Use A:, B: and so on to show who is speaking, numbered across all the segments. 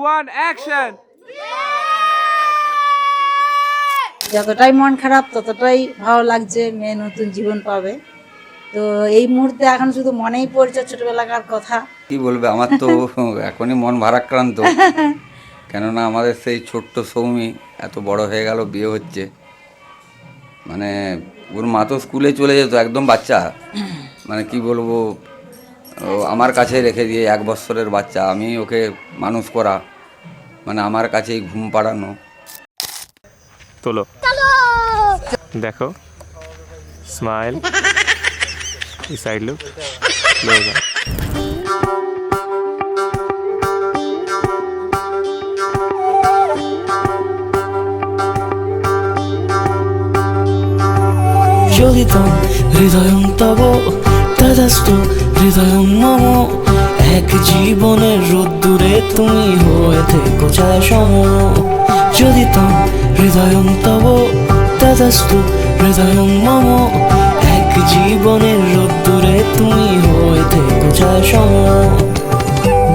A: 1 action.
B: যতটাই মন খারাপ ততটাই ভালো লাগছে, মেয়ে নতুন জীবন পাবে। তো এই মুহূর্তে এখন শুধু মনেই পড়ছে ছোটবেলাকার কথা।
C: কি বলবে, আমার তো এখনই মন ভারাক্রান্ত। কেননা আমাদের সেই ছোট্ট সৌমি এত বড় হয়ে গেল, বিয়ে হচ্ছে। মানে ওর মা তো স্কুলে চলে যেত, একদম বাচ্চা। মানে কি বলবো, আমার কাছে রেখে দিয়ে 1 বছরের বাচ্চা, আমি ওকে মানুষ করা, মানে আমার কাছেই ঘুম পাড়ানো।
A: তোলো, দেখো, smile, side look, close up.
D: যোগিতম হৃদয়ং তব তদাস্তু হৃদয়ং মম। এক জীবনের রোদ্দুরে তুমি হয়ে থেকো ছায়া সম। যোগিতম হৃদয়ং তব তদাস্তু হৃদয়ং মম। এক জীবনের রোদ্দুরে তুমি হয়ে থেকো ছায়া সম।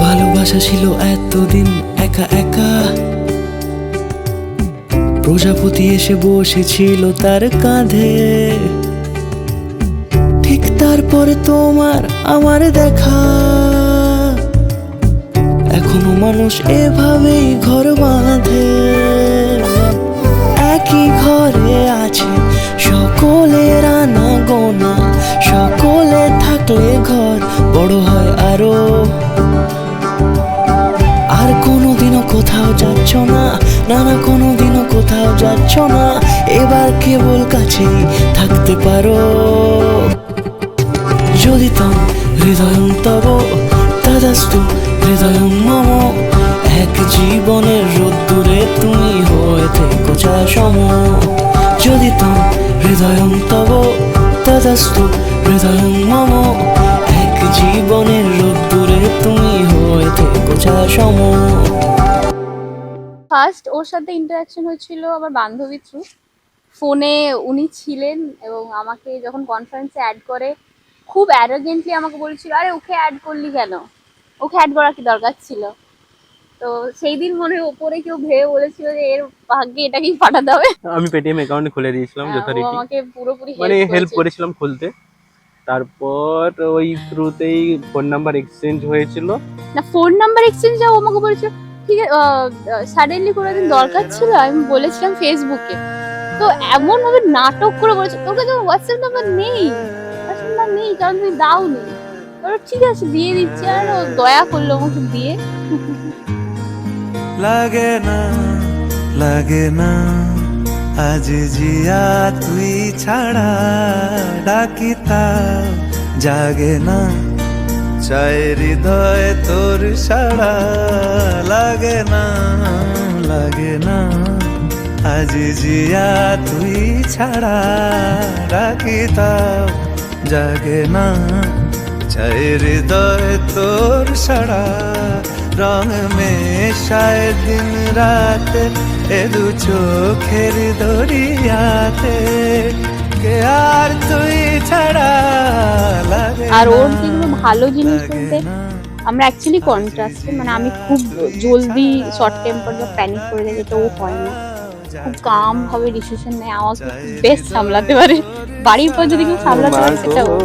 D: ভালোবাসা ছিল এতদিন একা একা, প্রজাপতি এসে বসেছিল তার কাঁধে। ঠিক তারপরে তোমার আমার দেখা, এখনো মানুষ এভাবেই ঘর বাঁধে। একই ঘরে আছে সকলের আনা গোনা, সকলে থাকলে ঘর বড় হয় আরো। আর কোনোদিনও কোথাও যাচ্ছ না, না না কোনোদিনও কোথাও যাচ্ছ না, এবার কেবল কাছেই থাকতে পারো। যোগিতম হৃদয়ং তব তদাস্তু হৃদয়ং মম। এক জীবনের রোদ্দুরে তুমি হয়ে থেকো ছায়া সম। যোগিতম হৃদয়ং তব তদাস্তু হৃদয়ং মম। এক জীবনের রোদ্দুরে তুমি হয়ে থেকো ছায়া সম।
E: ফার্স্ট ওর সাথে ইন্টারাকশন হয়েছিল আমার বান্ধবী থ্রু ফোনে। উনি ছিলেন এবং আমাকে যখন কনফারেন্সে অ্যাড করে খুব অ্যারোগেন্টলি আমাকে বলেছিল, আরে ওকে অ্যাড করলি কেন, ওকে অ্যাড করার কি দরকার ছিল। তো সেই দিন মনে হয় ওপরে কেউ ভেবে বলেছিল যে এর ভাগ্যে এটাকেই পাঠাতে হবে।
A: আমি পেটিএম অ্যাকাউন্ট খুলে দিয়েছিলাম
E: ও
A: যথারীতি,
E: আমাকে পুরোপুরি
A: মানে হেল্প করেছিলাম খুলতে। তারপর ওই থ্রুতেই ফোন নাম্বার এক্সচেঞ্জ হয়েছিল।
E: না, ফোন নাম্বার এক্সচেঞ্জ ও আমাকে বলেছিল, ঠিক আছে সাডেনলি কোনোদিন দরকার ছিল, আমি বলেছিলাম ফেসবুকে। তো এমন ভাবে নাটক করে বলেছে, তোকে তো হোয়াটসঅ্যাপ নাম্বার নেই, কারণ তুমি দাওনি। ঠিক আছে দিয়ে দিচ্ছি, আর ও দয়া করলো আমাকে দিয়ে।
F: লাগে না লাগে না আজ জিয়া তুই ছাড়া, ডাকিতা জাগে না চাই হৃদয় তোর সাড়া। লাগে না আজ জিয়া তুই ছাড়া, ডাকিতা জাগে না চাই হৃদয় তোর সাড়া। রং মেশায় দিন রাত এ দু চোখের দরিয়াতে, কে আর তুই ছাড়া। লাগে
E: আর ওর যেগুলো ভালো জিনিস বলতে, আমরা অ্যাকচুয়ালি কন্ট্রাস্টে, মানে আমি খুব জলদি শর্ট টেম্পার বা প্যানিক করে যাই, যেটা ও হয় না। খুব কাম ভাবে ডিসিশন নেয়, আমাকে বেস্ট সামলাতে পারে। বাড়ির পর যদি কেউ সামলাতে পারে সেটা ও।